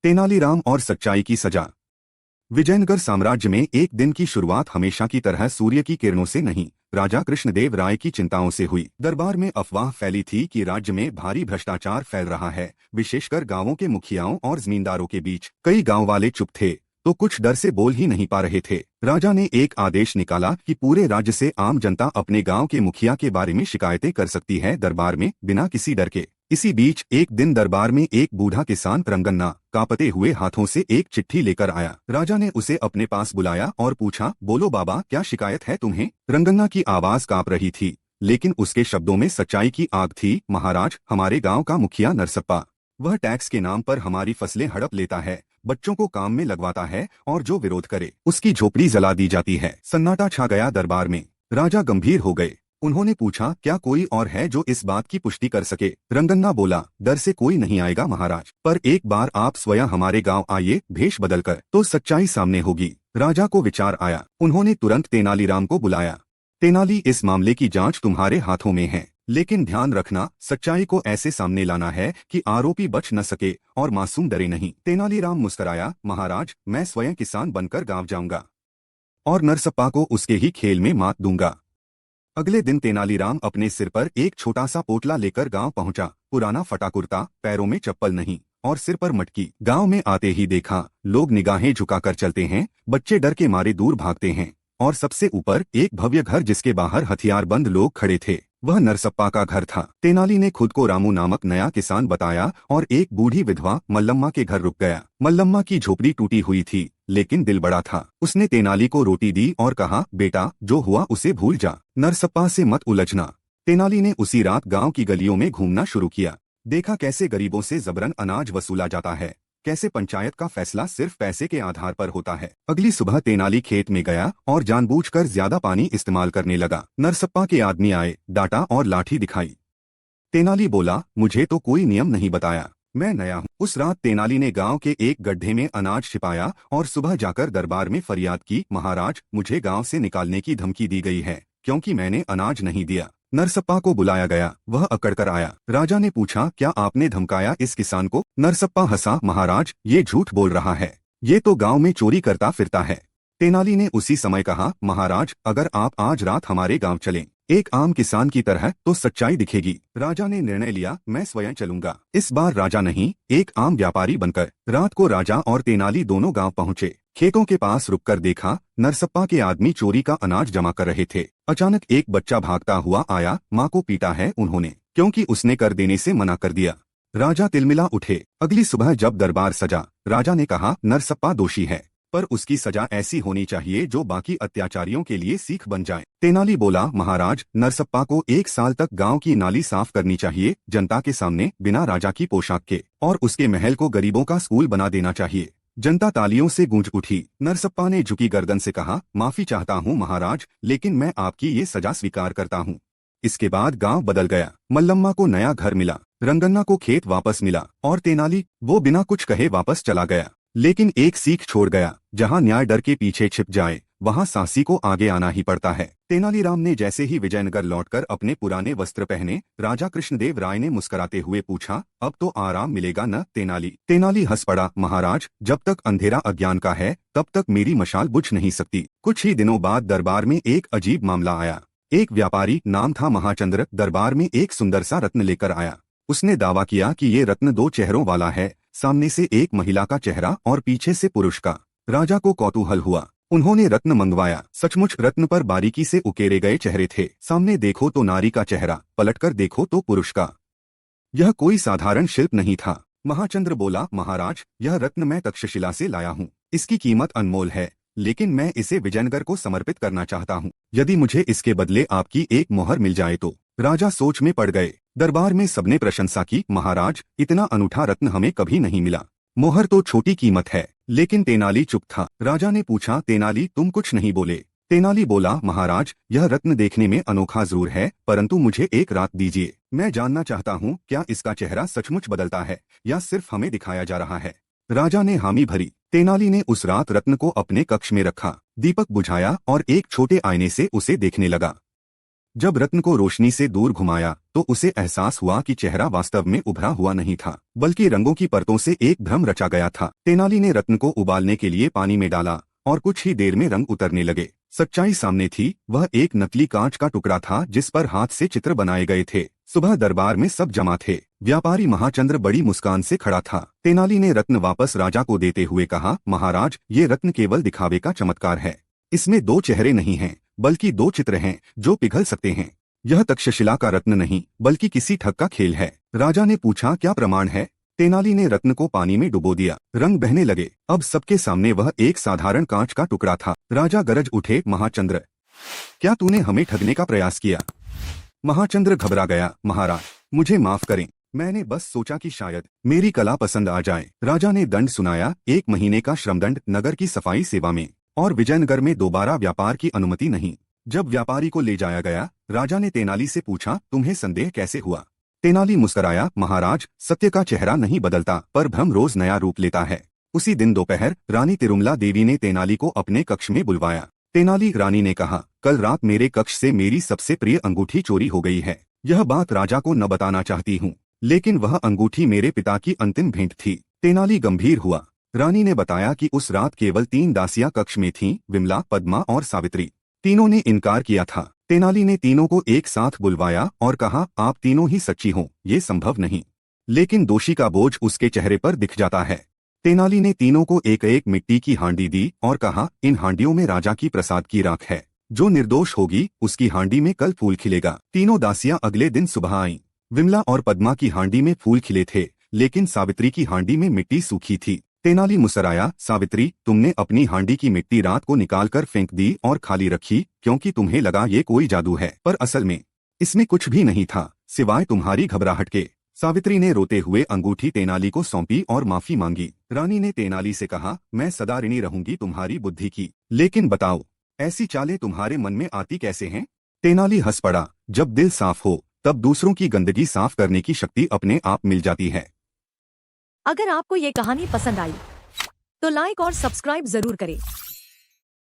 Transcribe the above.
तेनालीराम और सच्चाई की सजा। विजयनगर साम्राज्य में एक दिन की शुरुआत हमेशा की तरह सूर्य की किरणों से नहीं, राजा कृष्णदेव राय की चिंताओं से हुई। दरबार में अफवाह फैली थी कि राज्य में भारी भ्रष्टाचार फैल रहा है, विशेषकर गांवों के मुखियाओं और जमींदारों के बीच। कई गांव वाले चुप थे तो कुछ डर से बोल ही नहीं पा रहे थे। राजा ने एक आदेश निकाला कि पूरे राज्य से आम जनता अपने गांव के मुखिया के बारे में शिकायतें कर सकती है, दरबार में बिना किसी डर के। इसी बीच एक दिन दरबार में एक बूढ़ा किसान रंगन्ना कांपते हुए हाथों से एक चिट्ठी लेकर आया। राजा ने उसे अपने पास बुलाया और पूछा, बोलो बाबा, क्या शिकायत है तुम्हें? रंगन्ना की आवाज कांप रही थी, लेकिन उसके शब्दों में सच्चाई की आग थी। महाराज, हमारे गांव का मुखिया नरसप्पा, वह टैक्स के नाम पर हमारी फसलें हड़प लेता है, बच्चों को काम में लगवाता है और जो विरोध करे उसकी झोपड़ी जला दी जाती है। सन्नाटा छा गया दरबार में। राजा गंभीर हो गए। उन्होंने पूछा, क्या कोई और है जो इस बात की पुष्टि कर सके? रंगन्ना बोला, डर से कोई नहीं आएगा महाराज, पर एक बार आप स्वयं हमारे गांव आइए भेष बदलकर, तो सच्चाई सामने होगी। राजा को विचार आया। उन्होंने तुरंत तेनालीराम को बुलाया। तेनाली, इस मामले की जांच तुम्हारे हाथों में है, लेकिन ध्यान रखना, सच्चाई को ऐसे सामने लाना है कि आरोपी बच न सके और मासूम डरे नहीं। तेनालीराम मुस्कराया, महाराज, मैं स्वयं किसान बनकर गांव जाऊंगा और नरसप्पा को उसके ही खेल में मात दूंगा। अगले दिन तेनालीराम अपने सिर पर एक छोटा सा पोटला लेकर गांव पहुंचा। पुराना फटा कुर्ता, पैरों में चप्पल नहीं और सिर पर मटकी। गांव में आते ही देखा, लोग निगाहें झुकाकर चलते हैं, बच्चे डर के मारे दूर भागते हैं, और सबसे ऊपर एक भव्य घर जिसके बाहर हथियारबंद लोग खड़े थे। वह नरसप्पा का घर था। तेनाली ने खुद को रामू नामक नया किसान बताया और एक बूढ़ी विधवा मल्लम्मा के घर रुक गया। मल्लम्मा की झोपड़ी टूटी हुई थी, लेकिन दिल बड़ा था। उसने तेनाली को रोटी दी और कहा, बेटा, जो हुआ उसे भूल जा, नरसप्पा से मत उलझना। तेनाली ने उसी रात गांव की गलियों में घूमना शुरू किया। देखा कैसे गरीबों से जबरन अनाज वसूला जाता है, कैसे पंचायत का फैसला सिर्फ पैसे के आधार पर होता है। अगली सुबह तेनाली खेत में गया और जानबूझकर ज्यादा पानी इस्तेमाल करने लगा। नरसप्पा के आदमी आए, डांटा और लाठी दिखाई। तेनाली बोला, मुझे तो कोई नियम नहीं बताया, मैं नया हूँ। उस रात तेनाली ने गांव के एक गड्ढे में अनाज छिपाया और सुबह जाकर दरबार में फरियाद की, महाराज, मुझे गांव से निकालने की धमकी दी गई है क्योंकि मैंने अनाज नहीं दिया। नरसप्पा को बुलाया गया। वह अकड़कर आया। राजा ने पूछा, क्या आपने धमकाया इस किसान को? नरसप्पा हंसा, महाराज, ये झूठ बोल रहा है, ये तो गांव में चोरी करता फिरता है। तेनाली ने उसी समय कहा, महाराज, अगर आप आज रात हमारे गांव चलें, एक आम किसान की तरह, तो सच्चाई दिखेगी। राजा ने निर्णय लिया, मैं स्वयं चलूंगा। इस बार राजा नहीं, एक आम व्यापारी बनकर। रात को राजा और तेनाली दोनों गांव पहुंचे। खेतों के पास रुककर देखा, नरसप्पा के आदमी चोरी का अनाज जमा कर रहे थे। अचानक एक बच्चा भागता हुआ आया। माँ को पीटा है उन्होंने, क्योंकि उसने कर देने से मना कर दिया। राजा तिलमिला उठे। अगली सुबह जब दरबार सजा, राजा ने कहा, नरसप्पा दोषी है, पर उसकी सजा ऐसी होनी चाहिए जो बाकी अत्याचारियों के लिए सीख बन जाए। तेनाली बोला, महाराज, नरसप्पा को 1 साल तक गांव की नाली साफ करनी चाहिए, जनता के सामने, बिना राजा की पोशाक के, और उसके महल को गरीबों का स्कूल बना देना चाहिए। जनता तालियों से गूंज उठी। नरसप्पा ने झुकी गर्दन से कहा, माफी चाहता हूँ महाराज, लेकिन मैं आपकी ये सजा स्वीकार करता हूँ। इसके बाद गांव बदल गया। मल्लम्मा को नया घर मिला, रंगन्ना को खेत वापस मिला, और तेनाली, वो बिना कुछ कहे वापस चला गया। लेकिन एक सीख छोड़ गया, जहाँ न्याय डर के पीछे छिप जाए, वहाँ साहसी को आगे आना ही पड़ता है। तेनालीराम ने जैसे ही विजयनगर लौटकर अपने पुराने वस्त्र पहने, राजा कृष्णदेव राय ने मुस्कुराते हुए पूछा, अब तो आराम मिलेगा न तेनाली? तेनाली हंस पड़ा, महाराज, जब तक अंधेरा अज्ञान का है, तब तक मेरी मशाल बुझ नहीं सकती। कुछ ही दिनों बाद दरबार में एक अजीब मामला आया। एक व्यापारी, नाम था महाचंद्र, दरबार में एक सुंदर सा रत्न लेकर आया। उसने दावा किया कि ये रत्न 2 चेहरों वाला है, सामने से एक महिला का चेहरा और पीछे से पुरुष का। राजा को कौतूहल हुआ। उन्होंने रत्न मंगवाया। सचमुच रत्न पर बारीकी से उकेरे गए चेहरे थे। सामने देखो तो नारी का चेहरा, पलटकर देखो तो पुरुष का। यह कोई साधारण शिल्प नहीं था। महाचंद्र बोला, महाराज, यह रत्न मैं तक्षशिला से लाया हूँ। इसकी कीमत अनमोल है, लेकिन मैं इसे विजयनगर को समर्पित करना चाहता हूँ। यदि मुझे इसके बदले आपकी एक मोहर मिल जाए तो। राजा सोच में पड़ गए। दरबार में सबने प्रशंसा की, महाराज, इतना अनूठा रत्न हमें कभी नहीं मिला। मोहर तो छोटी कीमत है। लेकिन तेनाली चुप था। राजा ने पूछा, तेनाली, तुम कुछ नहीं बोले? तेनाली बोला, महाराज, यह रत्न देखने में अनोखा जरूर है, परंतु मुझे एक रात दीजिए। मैं जानना चाहता हूँ, क्या इसका चेहरा सचमुच बदलता है या सिर्फ हमें दिखाया जा रहा है? राजा ने हामी भरी। तेनाली ने उस रात रत्न को अपने कक्ष में रखा, दीपक बुझाया और एक छोटे आईने से उसे देखने लगा। जब रत्न को रोशनी से दूर घुमाया तो उसे एहसास हुआ कि चेहरा वास्तव में उभरा हुआ नहीं था, बल्कि रंगों की परतों से एक भ्रम रचा गया था। तेनाली ने रत्न को उबालने के लिए पानी में डाला और कुछ ही देर में रंग उतरने लगे। सच्चाई सामने थी, वह एक नकली कांच का टुकड़ा था जिस पर हाथ से चित्र बनाए गए थे। सुबह दरबार में सब जमा थे। व्यापारी महाचंद्र बड़ी मुस्कान से खड़ा था। तेनाली ने रत्न वापस राजा को देते हुए कहा, महाराज, ये रत्न केवल दिखावे का चमत्कार है। इसमें दो चेहरे नहीं हैं, बल्कि दो चित्र हैं जो पिघल सकते हैं। यह तक्षशिला का रत्न नहीं, बल्कि किसी ठग का खेल है। राजा ने पूछा, क्या प्रमाण है? तेनाली ने रत्न को पानी में डुबो दिया। रंग बहने लगे। अब सबके सामने वह एक साधारण कांच का टुकड़ा था। राजा गरज उठे, महाचंद्र, क्या तूने हमें ठगने का प्रयास किया? महाचंद्र घबरा गया, महाराज, मुझे माफ करें, मैंने बस सोचा कि शायद मेरी कला पसंद आ जाए। राजा ने दंड सुनाया, 1 महीने का श्रमदंड, नगर की सफाई सेवा में, और विजयनगर में दोबारा व्यापार की अनुमति नहीं। जब व्यापारी को ले जाया गया, राजा ने तेनाली से पूछा, तुम्हें संदेह कैसे हुआ? तेनाली मुस्कराया, महाराज, सत्य का चेहरा नहीं बदलता, पर भ्रम रोज नया रूप लेता है। उसी दिन दोपहर रानी तिरुमला देवी ने तेनाली को अपने कक्ष में बुलवाया। तेनाली रानी ने कहा, कल रात मेरे कक्ष से मेरी सबसे प्रिय अंगूठी चोरी हो गई है। यह बात राजा को न बताना चाहती हूँ, लेकिन वह अंगूठी मेरे पिता की अंतिम भेंट थी। तेनाली गंभीर हुआ। रानी ने बताया कि उस रात केवल 3 दासियां कक्ष में थीं, विमला, पद्मा और सावित्री। तीनों ने इनकार किया था। तेनाली ने तीनों को एक साथ बुलवाया और कहा, आप तीनों ही सच्ची हो, ये संभव नहीं। लेकिन दोषी का बोझ उसके चेहरे पर दिख जाता है। तेनाली ने तीनों को एक एक मिट्टी की हांडी दी और कहा, इन हांडियों में राजा की प्रसाद की राख है। जो निर्दोष होगी उसकी हांडी में कल फूल खिलेगा। तीनों दासियां अगले दिन सुबह आईं। विमला और पद्मा की हांडी में फूल खिले थे, लेकिन सावित्री की हांडी में मिट्टी सूखी थी। तेनाली मुस्कुराया, सावित्री, तुमने अपनी हांडी की मिट्टी रात को निकालकर फेंक दी और खाली रखी क्योंकि तुम्हें लगा ये कोई जादू है, पर असल में इसमें कुछ भी नहीं था सिवाय तुम्हारी घबराहट के। सावित्री ने रोते हुए अंगूठी तेनाली को सौंपी और माफी मांगी। रानी ने तेनाली से कहा, मैं सदा ऋणी रहूंगी तुम्हारी बुद्धि की, लेकिन बताओ, ऐसी चालें तुम्हारे मन में आती कैसे हैं? तेनाली हंस पड़ा, जब दिल साफ हो तब दूसरों की गंदगी साफ करने की शक्ति अपने आप मिल जाती है। अगर आपको ये कहानी पसंद आई तो लाइक और सब्सक्राइब जरूर करें।